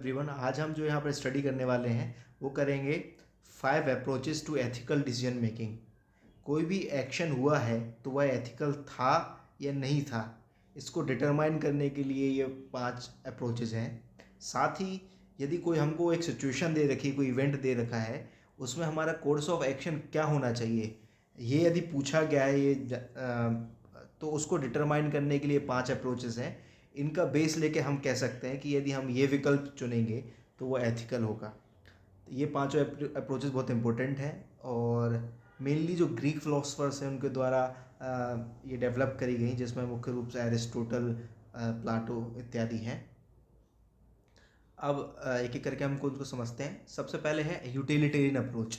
Everyone, आज हम जो यहाँ पर स्टडी करने वाले हैं वो करेंगे 5 approaches to ethical decision making. कोई भी एक्शन हुआ है तो वह एथिकल था या नहीं था, इसको डिटरमाइन करने के लिए ये 5 अप्रोचेस हैं। साथ ही यदि कोई हमको एक सिचुएशन दे रखी, कोई इवेंट दे रखा है, उसमें हमारा कोर्स ऑफ एक्शन क्या होना चाहिए, ये यदि पूछा गया है तो उसको डिटरमाइन करने के लिए 5 अप्रोचेस हैं। इनका बेस लेके हम कह सकते हैं कि यदि हम ये विकल्प चुनेंगे तो वो एथिकल होगा। ये पांचों अप्रोचेस बहुत इंपॉर्टेंट हैं और मेनली जो ग्रीक फिलोसफर्स हैं उनके द्वारा ये डेवलप करी गई, जिसमें मुख्य रूप से एरिस्टोटल, प्लाटो इत्यादि हैं। अब एक एक करके हमको उनको समझते हैं। सबसे पहले है यूटिलिटेरियन अप्रोच,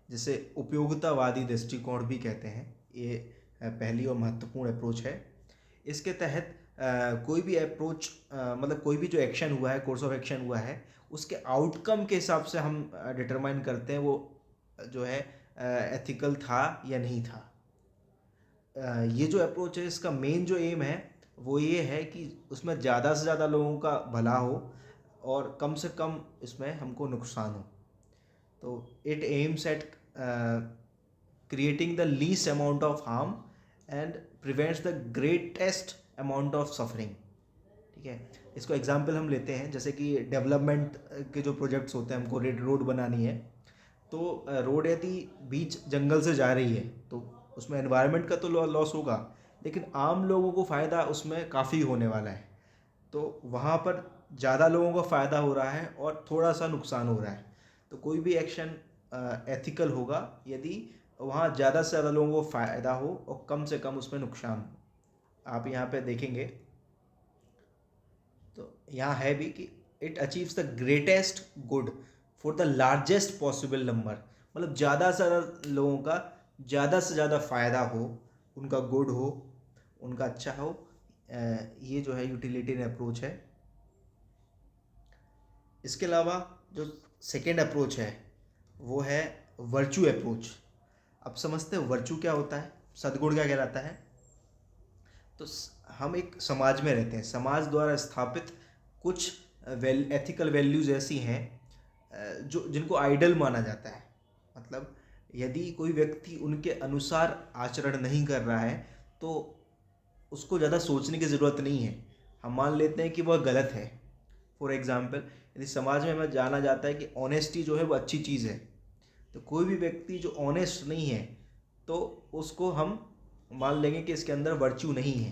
जिसे उपयोगितावादी दृष्टिकोण भी कहते हैं। ये पहली और महत्वपूर्ण अप्रोच है। इसके तहत कोई भी अप्रोच, मतलब कोई भी जो एक्शन हुआ है, कोर्स ऑफ एक्शन हुआ है, उसके आउटकम के हिसाब से हम डिटरमाइन करते हैं वो जो है एथिकल था या नहीं था। ये जो अप्रोच है, इसका मेन जो एम है वो ये है कि उसमें ज़्यादा से ज़्यादा लोगों का भला हो और कम से कम इसमें हमको नुकसान हो। तो it aims at creating the least amount of harm and prevents the greatest amount of suffering। ठीक है, इसको एग्जाम्पल हम लेते हैं, जैसे कि डेवलपमेंट के जो प्रोजेक्ट्स होते हैं, हमको रोड बनानी है, तो रोड यदि बीच जंगल से जा रही है तो उसमें एनवायरनमेंट का तो लॉस होगा, लेकिन आम लोगों को फ़ायदा उसमें काफ़ी होने वाला है। तो वहाँ पर ज़्यादा लोगों को फ़ायदा हो रहा है और थोड़ा सा नुकसान हो रहा है। तो कोई भी एक्शन एथिकल होगा यदि वहाँ ज़्यादा से ज़्यादा लोगों को फ़ायदा हो और कम से कम उसमें नुकसान हो। आप यहाँ पे देखेंगे तो यहाँ है भी कि it achieves the greatest good for the largest possible number, मतलब ज़्यादा से ज़्यादा लोगों का ज़्यादा से ज़्यादा फ़ायदा हो, उनका गुड हो, उनका अच्छा हो। ये जो है यूटिलिटेरियन अप्रोच है। इसके अलावा जो सेकेंड अप्रोच है वो है वर्चू अप्रोच। अब समझते हो वर्चू क्या होता है, सद्गुण क्या कहलाता है। तो हम एक समाज में रहते हैं, समाज द्वारा स्थापित कुछ एथिकल वैल्यूज़ ऐसी हैं जो जिनको आइडल माना जाता है। मतलब यदि कोई व्यक्ति उनके अनुसार आचरण नहीं कर रहा है तो उसको ज़्यादा सोचने की ज़रूरत नहीं है, हम मान लेते हैं कि वह गलत है। फॉर एग्ज़ाम्पल, यदि समाज में हमें जाना जाता है कि ऑनेस्टी जो है वो अच्छी चीज़ है, तो कोई भी व्यक्ति जो ऑनेस्ट नहीं है तो उसको हम मान लेंगे कि इसके अंदर वर्च्यू नहीं है।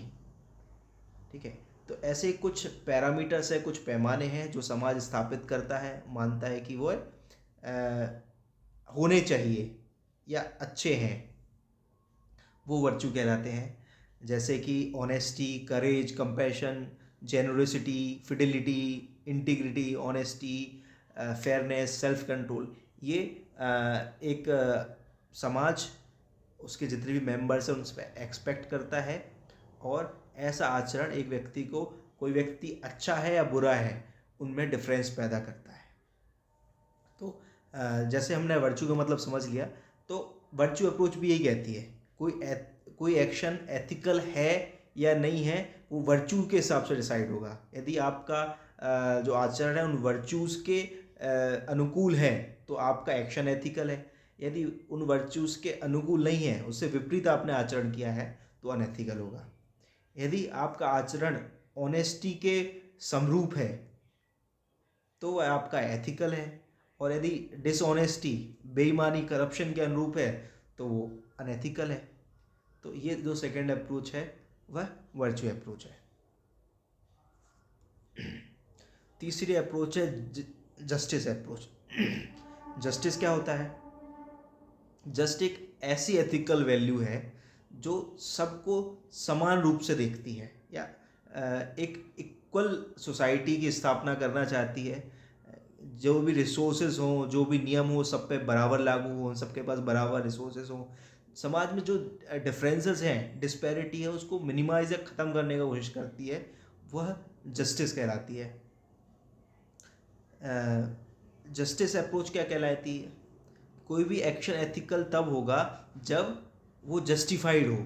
ठीक है, तो ऐसे कुछ पैरामीटर्स है, कुछ पैमाने हैं जो समाज स्थापित करता है, मानता है कि वो होने चाहिए या अच्छे हैं, वो वर्च्यू कहलाते हैं। जैसे कि honesty, courage, compassion, generosity, fidelity, integrity, honesty, fairness, self control. ये एक समाज उसके जितने भी मेंबर्स हैं उन पर एक्सपेक्ट करता है, और ऐसा आचरण एक व्यक्ति को, कोई व्यक्ति अच्छा है या बुरा है, उनमें डिफरेंस पैदा करता है। तो जैसे हमने वर्च्यू का मतलब समझ लिया, तो वर्च्यू अप्रोच भी यही कहती है कोई एक्शन एथिकल है या नहीं है, वो वर्च्यू के हिसाब से डिसाइड होगा। यदि आपका जो आचरण है उन वर्च्यूज़ के अनुकूल है तो आपका एक्शन एथिकल है। यदि उन वर्च्यूज़ के अनुकूल नहीं है, उससे विपरीत आपने आचरण किया है, तो अनएथिकल होगा। यदि आपका आचरण ऑनेस्टी के समरूप है तो वह आपका एथिकल है, और यदि डिसऑनेस्टी, बेईमानी, करप्शन के अनुरूप है तो वो अनएथिकल है। तो ये जो सेकंड अप्रोच है वह वर्चुअल अप्रोच है। तीसरी अप्रोच है जस्टिस अप्रोच। जस्टिस क्या होता है? जस्ट एक ऐसी एथिकल वैल्यू है जो सबको समान रूप से देखती है, या एक इक्वल सोसाइटी की स्थापना करना चाहती है। जो भी रिसोर्सेज हों, जो भी नियम हो, सब पे बराबर लागू हों, सबके पास बराबर रिसोर्सेज हों। समाज में जो डिफरेंसेस हैं, डिस्पैरिटी है, उसको मिनिमाइज या ख़त्म करने का कोशिश करती है, वह जस्टिस कहलाती है। जस्टिस अप्रोच क्या कहलाती है? कोई भी एक्शन एथिकल तब होगा जब वो जस्टिफाइड हो।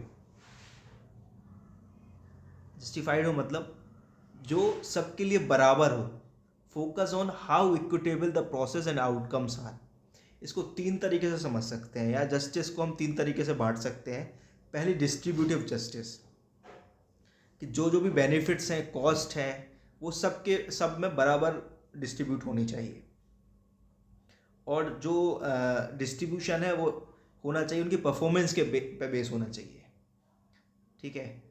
जस्टिफाइड हो मतलब जो सबके लिए बराबर हो, focus on how equitable the process and outcomes are. इसको 3 तरीके से समझ सकते हैं, या जस्टिस को हम 3 तरीके से बांट सकते हैं। पहली डिस्ट्रीब्यूटिव जस्टिस, कि जो जो भी बेनिफिट्स हैं, कॉस्ट है, वो सब में बराबर डिस्ट्रीब्यूट होनी चाहिए, और जो डिस्ट्रीब्यूशन है वो होना चाहिए उनकी परफॉर्मेंस के पे बेस होना चाहिए। ठीक है।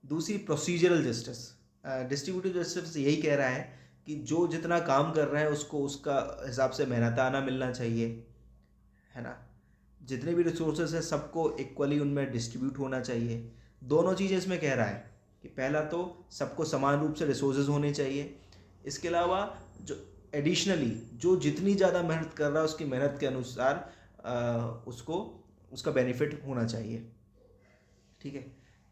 दूसरी प्रोसीजरल जस्टिस, डिस्ट्रीब्यूटिव जस्टिस यही कह रहा है कि जो जितना काम कर रहा है उसको उसका हिसाब से मेहनताना मिलना चाहिए, है ना। जितने भी रिसोर्सेज हैं सबको इक्वली उनमें डिस्ट्रीब्यूट होना चाहिए। दोनों चीज़ें इसमें कह रहा है कि पहला तो सबको समान रूप से रिसोर्सेज होने चाहिए, इसके अलावा जो एडिशनली जो जितनी ज़्यादा मेहनत कर रहा है उसकी मेहनत के अनुसार उसको उसका बेनिफिट होना चाहिए। ठीक है।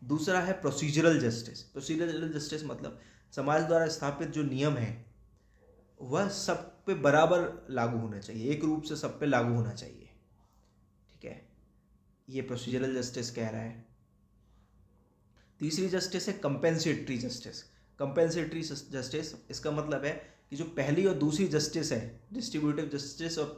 दूसरा है प्रोसीजरल जस्टिस। प्रोसीजरल जस्टिस मतलब समाज द्वारा स्थापित जो नियम है वह सब पे बराबर लागू होना चाहिए, एक रूप से सब पे लागू होना चाहिए। ठीक है, ये प्रोसीजरल जस्टिस कह रहा है। तीसरी जस्टिस है कंपेंसेटरी जस्टिस। कंपेंसेटरी जस्टिस इसका मतलब है कि जो पहली और दूसरी जस्टिस है, डिस्ट्रीब्यूटिव जस्टिस और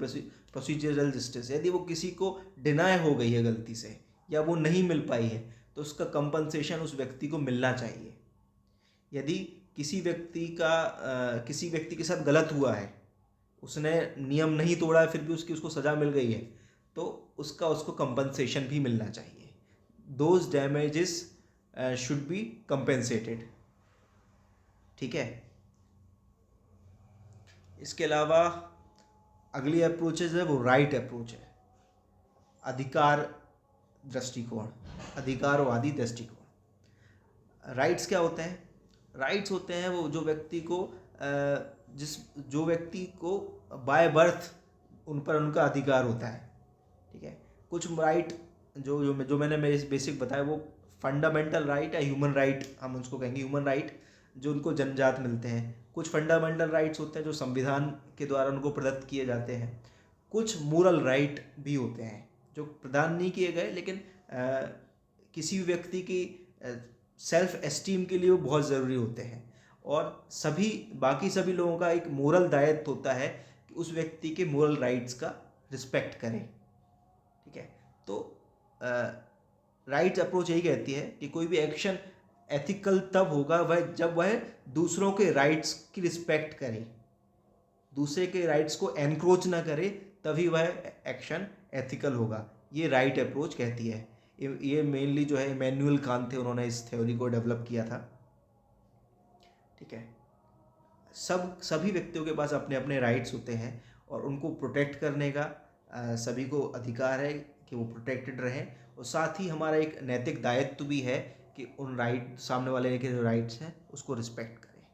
प्रोसीजरल जस्टिस, यदि वो किसी को डिनाई हो गई है गलती से या वो नहीं मिल पाई है तो उसका कंपनसेशन उस व्यक्ति को मिलना चाहिए। यदि किसी व्यक्ति के साथ गलत हुआ है, उसने नियम नहीं तोड़ा है, फिर भी उसको सज़ा मिल गई है, तो उसको कंपनसेशन भी मिलना चाहिए। Those damages should be compensated. ठीक है। इसके अलावा अगली अप्रोचेज है वो राइट अप्रोच है, अधिकार दृष्टिकोण, अधिकारवादी दृष्टिकोण। राइट्स क्या होते हैं? राइट्स होते हैं वो जो व्यक्ति को बाय बर्थ उन पर उनका अधिकार होता है। ठीक है। कुछ राइट जो मैंने बेसिक बताया वो फंडामेंटल राइट है, ह्यूमन राइट हम उसको कहेंगे, ह्यूमन राइट जो उनको जन्मजात मिलते हैं। कुछ फंडामेंटल राइट्स होते हैं जो संविधान के द्वारा उनको प्रदत्त किए जाते हैं। कुछ मोरल राइट भी होते हैं जो प्रदान नहीं किए गए, लेकिन किसी भी व्यक्ति की सेल्फ एस्टीम के लिए वो बहुत ज़रूरी होते हैं। और बाकी सभी लोगों का एक मोरल दायित्व होता है कि उस व्यक्ति के मोरल राइट्स का रिस्पेक्ट करें। ठीक है। तो राइट्स अप्रोच यही कहती है कि कोई भी एक्शन एथिकल तब होगा जब वह दूसरों के राइट्स की रिस्पेक्ट करे, दूसरे के राइट्स को एनक्रोच ना करे, तभी वह एक्शन एथिकल होगा। ये राइट अप्रोच कहती है। ये मेनली जो है इमैनुअल कांत थे, उन्होंने इस थ्योरी को डेवलप किया था। ठीक है। सभी व्यक्तियों के पास अपने अपने राइट्स होते हैं और उनको प्रोटेक्ट करने का सभी को अधिकार है कि वो प्रोटेक्टेड रहें, और साथ ही हमारा एक नैतिक दायित्व भी है कि उन सामने वाले के जो राइट्स हैं उसको रिस्पेक्ट करें।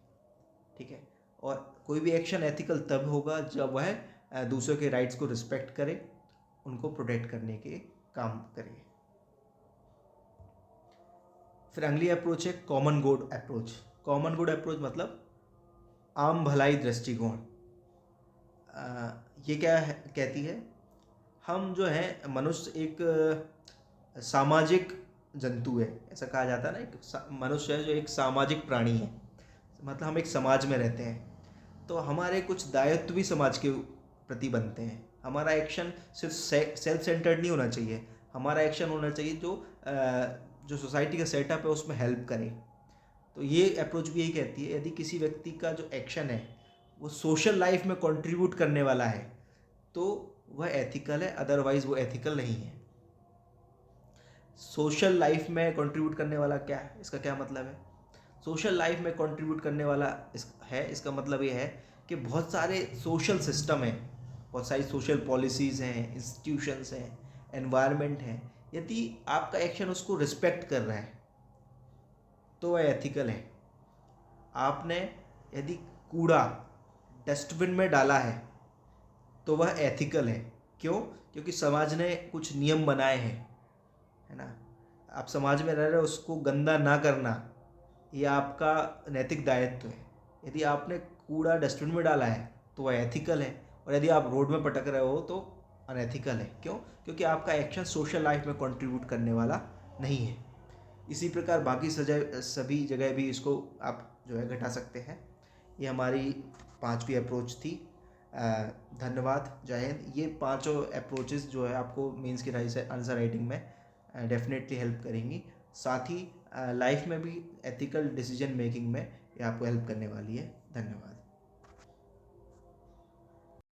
ठीक है। और कोई भी एक्शन एथिकल तब होगा जब वह दूसरों के राइट्स को रिस्पेक्ट करे, उनको प्रोटेक्ट करने के काम करे। फिर अगली अप्रोच है common good approach. Common good approach मतलब आम भलाई दृष्टिकोण। ये क्या कहती है? हम जो है मनुष्य एक सामाजिक जंतु है, ऐसा कहा जाता है ना। एक मनुष्य है जो एक सामाजिक प्राणी है, मतलब हम एक समाज में रहते हैं, तो हमारे कुछ दायित्व भी समाज के प्रति बनते हैं। हमारा एक्शन सिर्फ सेल्फ सेंटर्ड नहीं होना चाहिए, हमारा एक्शन होना चाहिए जो सोसाइटी का सेटअप है उसमें हेल्प करे। तो ये अप्रोच भी यही कहती है यदि किसी व्यक्ति का जो एक्शन है वो सोशल लाइफ में कंट्रीब्यूट करने वाला है तो वह एथिकल है, अदरवाइज वो एथिकल नहीं है। सोशल लाइफ में कंट्रीब्यूट करने वाला क्या है, इसका क्या मतलब है? सोशल लाइफ में कंट्रीब्यूट करने वाला इसका मतलब ये है कि बहुत सारे सोशल सिस्टम हैं, बहुत सारी सोशल पॉलिसीज़ हैं, इंस्टीट्यूशंस हैं, एनवायरनमेंट हैं। यदि आपका एक्शन उसको रिस्पेक्ट कर रहा है तो वह एथिकल है। आपने यदि कूड़ा डस्टबिन में डाला है तो वह एथिकल है। क्यों? क्योंकि समाज ने कुछ नियम बनाए हैं, है ना। आप समाज में रह रहे हो, उसको गंदा ना करना ये आपका नैतिक दायित्व है। यदि आपने कूड़ा डस्टबिन में डाला है तो वह एथिकल है, और यदि आप रोड में पटक रहे हो तो अनएथिकल है। क्यों? क्योंकि आपका एक्शन सोशल लाइफ में कंट्रीब्यूट करने वाला नहीं है। इसी प्रकार बाकी सभी जगह भी इसको आप जो है घटा सकते हैं। ये हमारी पांचवी अप्रोच थी। धन्यवाद, जय हिंद। ये पांचों अप्रोचेस जो है आपको मेंस की आंसर राइटिंग में डेफिनेटली हेल्प करेंगी। साथ ही लाइफ में भी एथिकल डिसीजन मेकिंग में ये आपको हेल्प करने वाली है। धन्यवाद।